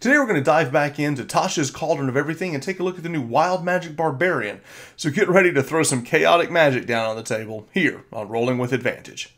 Today we're going to dive back into Tasha's Cauldron of Everything and take a look at the new Wild Magic Barbarian. So get ready to throw some chaotic magic down on the table here on Rolling with Advantage.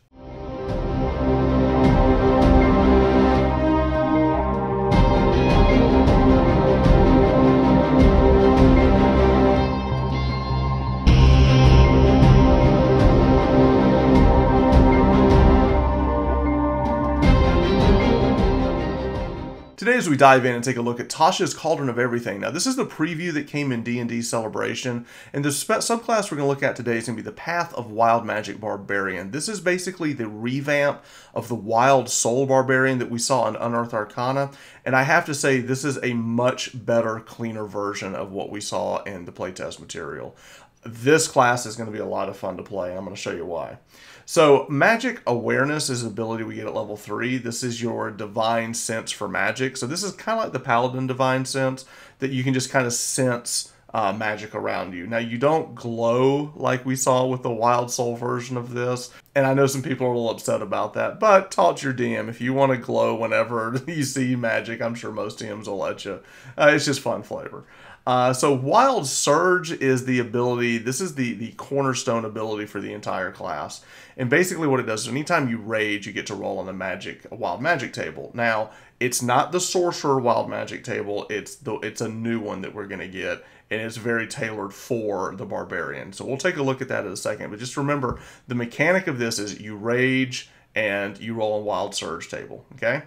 Today as we dive in and take a look at Tasha's Cauldron of Everything. Now this is the preview that came in D&D Celebration, and the subclass we're going to look at today is going to be the Path of Wild Magic Barbarian. This is basically the revamp of the Wild Soul Barbarian that we saw in Unearthed Arcana, and I have to say this is a much better, cleaner version of what we saw in the playtest material. This class is going to be a lot of fun to play, and I'm going to show you why. So, Magic Awareness is an ability we get at level 3. This is your Divine Sense for magic. So this is kind of like the Paladin Divine Sense, that you can just kind of sense magic around you. Now, you don't glow like we saw with the Wild Soul version of this, and I know some people are a little upset about that, but talk to your DM. If you want to glow whenever you see magic, I'm sure most DMs will let you. It's just fun flavor. So Wild Surge is the ability, this is the cornerstone ability for the entire class. And basically what it does is anytime you rage, you get to roll on the Wild Magic table. Now, it's not the Sorcerer Wild Magic table, it's a new one that we're going to get, and it's very tailored for the Barbarian. So we'll take a look at that in a second, but just remember, the mechanic of this is you rage and you roll a Wild Surge table, okay?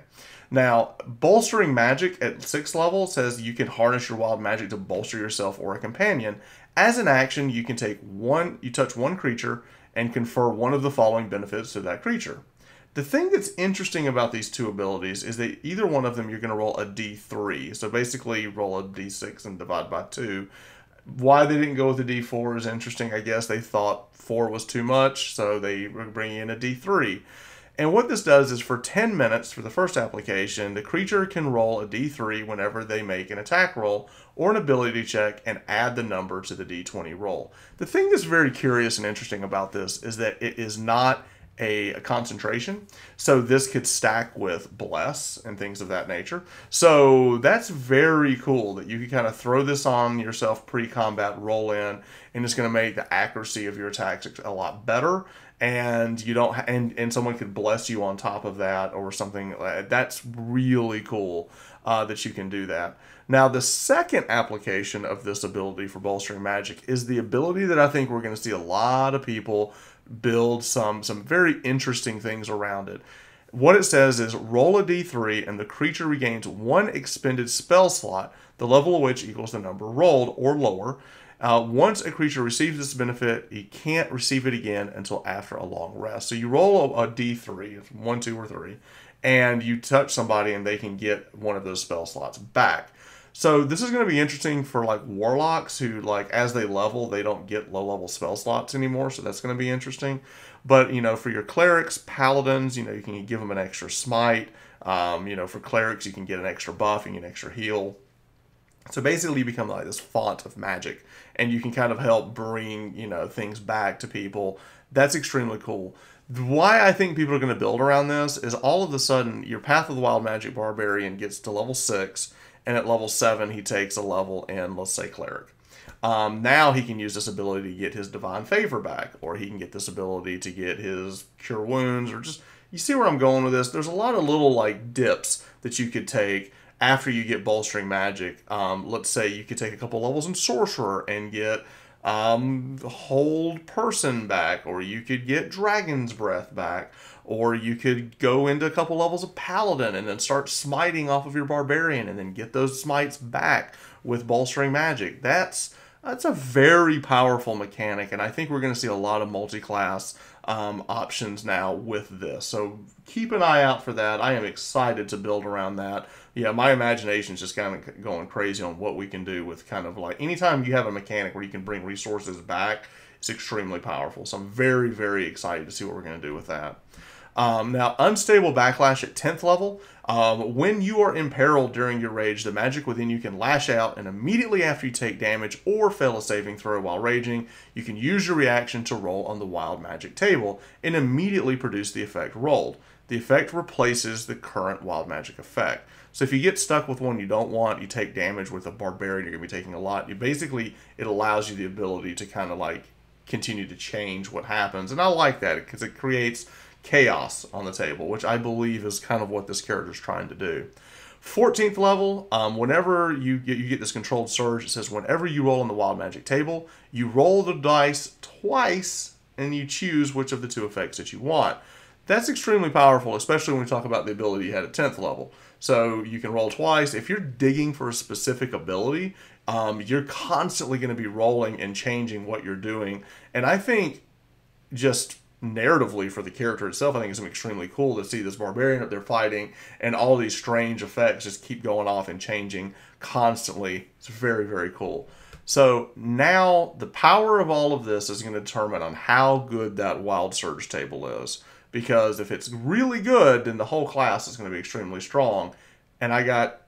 Now, Bolstering Magic at 6th level says you can harness your wild magic to bolster yourself or a companion. As an action, you can touch one creature and confer one of the following benefits to that creature. The thing that's interesting about these two abilities is that either one of them you're going to roll a d3. So basically roll a d6 and divide by 2. Why they didn't go with a d4 is interesting. I guess they thought 4 was too much, so they were bringing in a d3. And what this does is for 10 minutes for the first application, the creature can roll a d3 whenever they make an attack roll or an ability check and add the number to the d20 roll. The thing that's very curious and interesting about this is that it is not a concentration, so this could stack with Bless and things of that nature. So that's very cool that you can kind of throw this on yourself pre-combat, roll in, and it's going to make the accuracy of your attacks a lot better. And you don't, and someone could bless you on top of that or something. That's really cool that you can do that. Now, the second application of this ability for Bolstering Magic is the ability that I think we're going to see a lot of people build some very interesting things around it. What it says is roll a d3 and the creature regains one expended spell slot, the level of which equals the number rolled or lower. Once a creature receives this benefit, he can't receive it again until after a long rest. So you roll a d3, 1, 2, or 3, and you touch somebody and they can get one of those spell slots back. So this is going to be interesting for like warlocks who, like, as they level, they don't get low-level spell slots anymore. So that's going to be interesting. But, you know, for your clerics, paladins, you know, you can give them an extra smite. You know, for clerics, you can get an extra buff, you can get an extra heal. So basically you become like this font of magic, and you can kind of help bring, you know, things back to people. That's extremely cool. Why I think people are going to build around this is all of a sudden your Path of the Wild Magic Barbarian gets to level 6, and at level 7 he takes a level in, let's say, Cleric. Now he can use this ability to get his Divine Favor back, or he can get this ability to get his Cure Wounds, or just, you see where I'm going with this? There's a lot of little like dips that you could take after you get Bolstering Magic. Let's say you could take a couple levels in Sorcerer and get Hold Person back, or you could get Dragon's Breath back, or you could go into a couple levels of Paladin and then start smiting off of your Barbarian and then get those smites back with Bolstering Magic. That's a very powerful mechanic, and I think we're going to see a lot of multi-class options now with this. So keep an eye out for that. I am excited to build around that. Yeah, my imagination is just kind of going crazy on what we can do with kind of like, anytime you have a mechanic where you can bring resources back, it's extremely powerful. So I'm very, very excited to see what we're going to do with that. Now, Unstable Backlash at 10th level. When you are imperiled during your rage, the magic within you can lash out, and immediately after you take damage or fail a saving throw while raging, you can use your reaction to roll on the Wild Magic table and immediately produce the effect rolled. The effect replaces the current Wild Magic effect. So if you get stuck with one you don't want, you take damage with a Barbarian, you're going to be taking a lot. It allows you the ability to kind of like continue to change what happens. And I like that because it creates chaos on the table, which I believe is kind of what this character is trying to do. 14th level, whenever you get this controlled surge, it says whenever you roll on the wild magic table, you roll the dice twice and you choose which of the two effects that you want. That's extremely powerful, especially when we talk about the ability you had at 10th level. So you can roll twice. If you're digging for a specific ability, you're constantly going to be rolling and changing what you're doing. And I think just narratively for the character itself, I think it's extremely cool to see this Barbarian up there fighting and all these strange effects just keep going off and changing constantly. It's very, very cool. So now the power of all of this is going to determine on how good that Wild Surge table is. Because if it's really good, then the whole class is going to be extremely strong. And I got,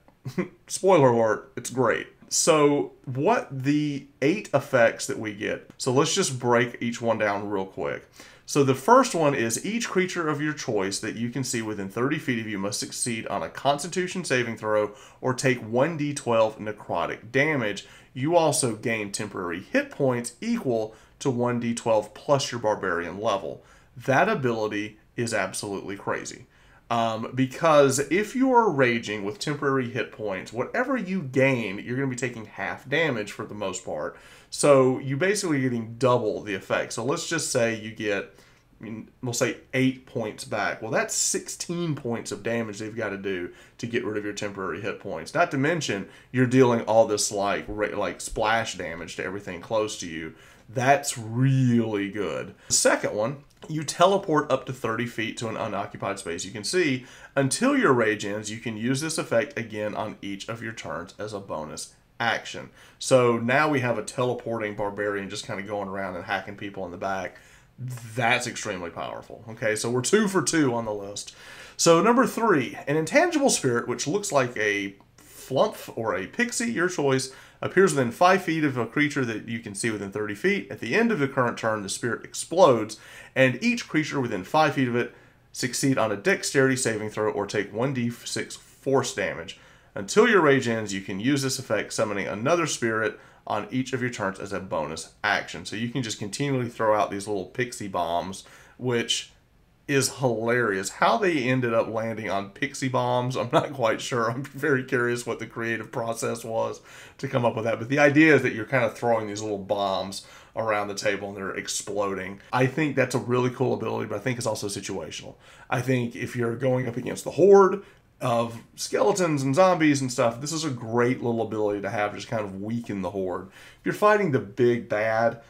spoiler alert, it's great. So what the 8 effects that we get, so let's just break each one down real quick. So the first one is each creature of your choice that you can see within 30 feet of you must succeed on a Constitution saving throw or take 1d12 necrotic damage. You also gain temporary hit points equal to 1d12 plus your Barbarian level. That ability is absolutely crazy. Because if you are raging with temporary hit points, whatever you gain, you're going to be taking half damage for the most part. So you're basically getting double the effect. So let's just say you get, we'll say 8 points back. Well, that's 16 points of damage they've got to do to get rid of your temporary hit points. Not to mention, you're dealing all this like splash damage to everything close to you. That's really good. The second one, you teleport up to 30 feet to an unoccupied space you can see. Until your rage ends, you can use this effect again on each of your turns as a bonus action. So now we have a teleporting Barbarian just kind of going around and hacking people in the back. That's extremely powerful. Okay, so we're 2 for 2 on the list. So number 3, an intangible spirit, which looks like a flump or a pixie, your choice, appears within 5 feet of a creature that you can see within 30 feet. At the end of the current turn, the spirit explodes, and each creature within 5 feet of it succeed on a dexterity saving throw or take 1d6 force damage. Until your rage ends, you can use this effect, summoning another spirit on each of your turns as a bonus action. So you can just continually throw out these little pixie bombs, which is hilarious. How they ended up landing on pixie bombs, I'm not quite sure. I'm very curious what the creative process was to come up with that. But the idea is that you're kind of throwing these little bombs around the table and they're exploding. I think that's a really cool ability, but I think it's also situational. I think if you're going up against the horde of skeletons and zombies and stuff, this is a great little ability to have, just kind of weaken the horde. If you're fighting the big bad,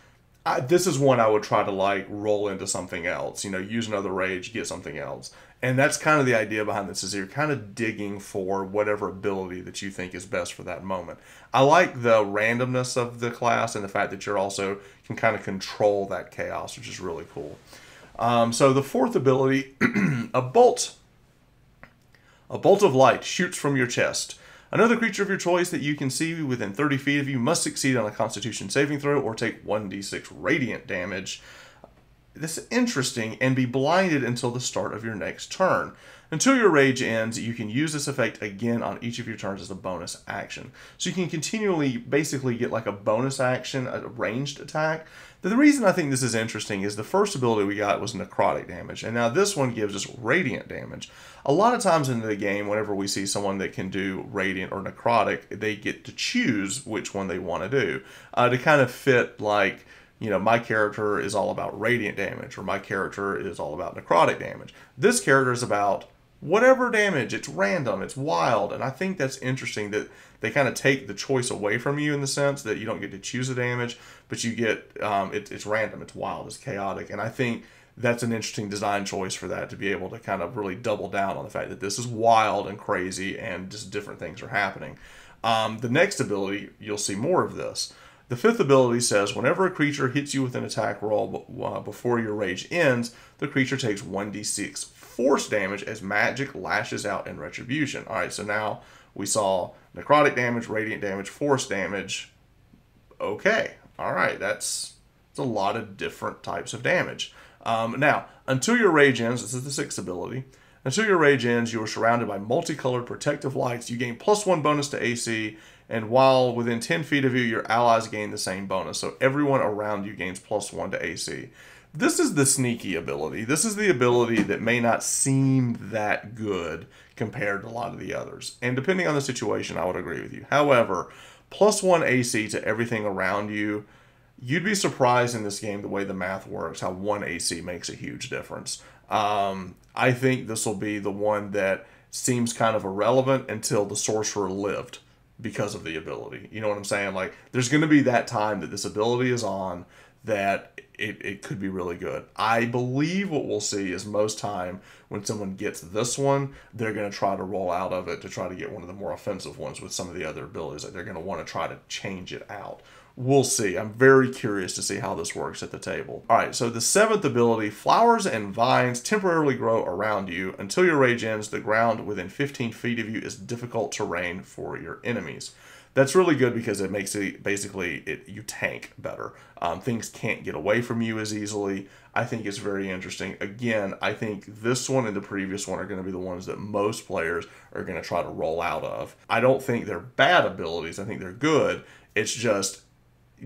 this is one I would try to like roll into something else, use another rage, get something else. And that's kind of the idea behind this, is you're kind of digging for whatever ability that you think is best for that moment. I like the randomness of the class and the fact that you're also can kind of control that chaos, which is really cool. So the fourth ability, a bolt of light shoots from your chest. Another creature of your choice that you can see within 30 feet of you must succeed on a Constitution saving throw or take 1d6 radiant damage. This is interesting, and be blinded until the start of your next turn. Until your rage ends, you can use this effect again on each of your turns as a bonus action. So you can continually basically get like a bonus action, a ranged attack. The reason I think this is interesting is the first ability we got was necrotic damage, and now this one gives us radiant damage. A lot of times in the game, whenever we see someone that can do radiant or necrotic, they get to choose which one they want to do to kind of fit like, my character is all about radiant damage, or my character is all about necrotic damage. This character is about whatever damage. It's random, it's wild, and I think that's interesting that they kind of take the choice away from you in the sense that you don't get to choose the damage, but you get, it's random, it's wild, it's chaotic, and I think that's an interesting design choice for that, to be able to kind of really double down on the fact that this is wild and crazy and just different things are happening. The next ability, you'll see more of this. The fifth ability says, whenever a creature hits you with an attack roll before your rage ends, the creature takes 1d6 force damage as magic lashes out in retribution. All right, so now we saw necrotic damage, radiant damage, force damage. Okay, all right, that's a lot of different types of damage. Now, until your rage ends, this is the sixth ability, Until your rage ends, you are surrounded by multicolored protective lights. You gain +1 bonus to AC, and while within 10 feet of you, your allies gain the same bonus. So everyone around you gains +1 to AC. This is the sneaky ability. This is the ability that may not seem that good compared to a lot of the others. And depending on the situation, I would agree with you. However, +1 AC to everything around you, you'd be surprised in this game the way the math works, how 1 AC makes a huge difference. I think this will be the one that seems kind of irrelevant until the sorcerer lived because of the ability. You know what I'm saying? Like, there's going to be that time that this ability is on that it could be really good. I believe what we'll see is most time when someone gets this one, they're going to try to roll out of it to try to get one of the more offensive ones with some of the other abilities. Like, they're going to want to try to change it out. We'll see. I'm very curious to see how this works at the table. All right, so the 7th ability, flowers and vines temporarily grow around you. Until your rage ends, the ground within 15 feet of you is difficult terrain for your enemies. That's really good because it makes it basically you tank better. Things can't get away from you as easily. I think it's very interesting. Again, I think this one and the previous one are going to be the ones that most players are going to try to roll out of. I don't think they're bad abilities. I think they're good. It's just,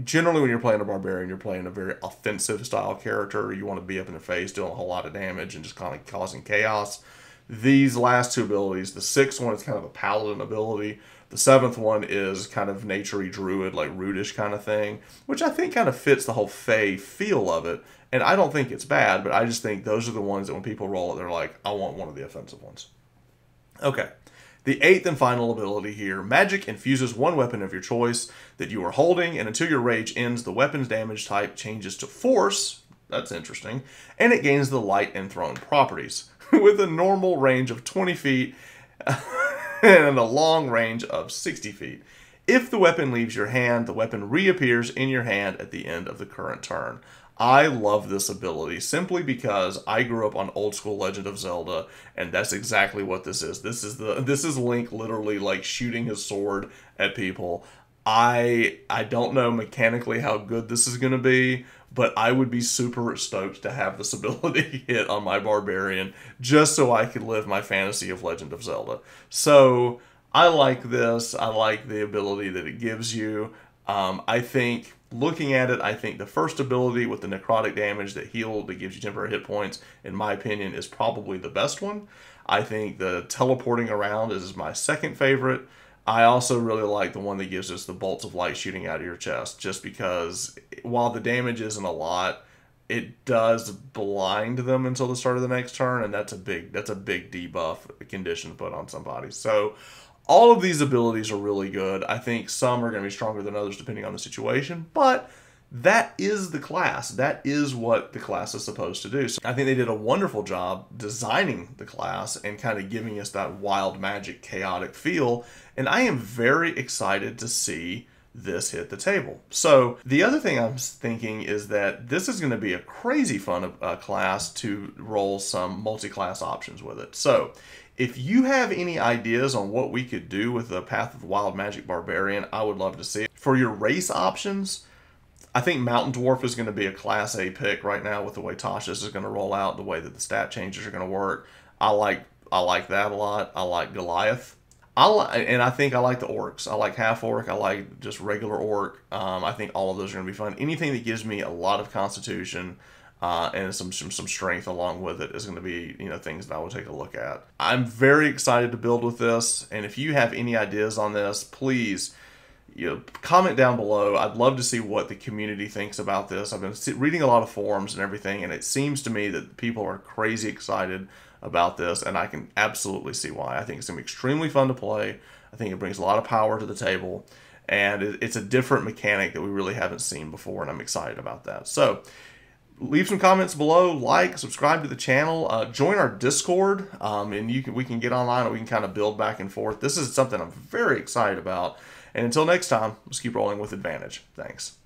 generally when you're playing a barbarian, you're playing a very offensive style character. You want to be up in the face, doing a whole lot of damage and just kind of causing chaos. These last 2 abilities, the 6th one is kind of a paladin ability. The 7th one is kind of nature-y druid, like rootish kind of thing, which I think kind of fits the whole Fey feel of it. And I don't think it's bad, but I just think those are the ones that when people roll it, they're like, I want one of the offensive ones. Okay. The 8th and final ability here, magic infuses one weapon of your choice that you are holding, and until your rage ends, the weapon's damage type changes to force. That's interesting. And it gains the light and thrown properties with a normal range of 20 feet and a long range of 60 feet. If the weapon leaves your hand, the weapon reappears in your hand at the end of the current turn. I love this ability simply because I grew up on old school Legend of Zelda, and that's exactly what this is. This is Link literally like shooting his sword at people. I don't know mechanically how good this is going to be, but I would be super stoked to have this ability hit on my Barbarian just so I could live my fantasy of Legend of Zelda. So I like this. I like the ability that it gives you. I think, looking at it, I think the first ability with the necrotic damage that gives you temporary hit points, in my opinion, is probably the best one. I think the teleporting around is my second favorite. I also really like the one that gives us the bolts of light shooting out of your chest, just because while the damage isn't a lot, it does blind them until the start of the next turn, and that's a big debuff condition to put on somebody. So all of these abilities are really good. I think some are going to be stronger than others depending on the situation, but that is the class. That is what the class is supposed to do. So I think they did a wonderful job designing the class and kind of giving us that wild magic, chaotic feel. And I am very excited to see this hit the table. So the other thing I'm thinking is that this is going to be a crazy fun class to roll some multi-class options with it. So if you have any ideas on what we could do with the Path of the Wild Magic Barbarian, I would love to see it. For your race options, I think Mountain Dwarf is going to be a Class A pick right now with the way Tasha's is going to roll out, the way that the stat changes are going to work. I like that a lot. I like Goliath. And I think I like the orcs. I like half orc. I like just regular orc. I think all of those are going to be fun. Anything that gives me a lot of constitution and some strength along with it is going to be, things that I will take a look at. I'm very excited to build with this, and if you have any ideas on this, please comment down below. I'd love to see what the community thinks about this. I've been reading a lot of forums and everything, and it seems to me that people are crazy excited about this, and I can absolutely see why. I think it's going to be extremely fun to play. I think it brings a lot of power to the table, and it's a different mechanic that we really haven't seen before, and I'm excited about that. So leave some comments below, like, subscribe to the channel, join our Discord, and we can get online and we can kind of build back and forth. This is something I'm very excited about. And until next time, let's keep rolling with advantage. Thanks.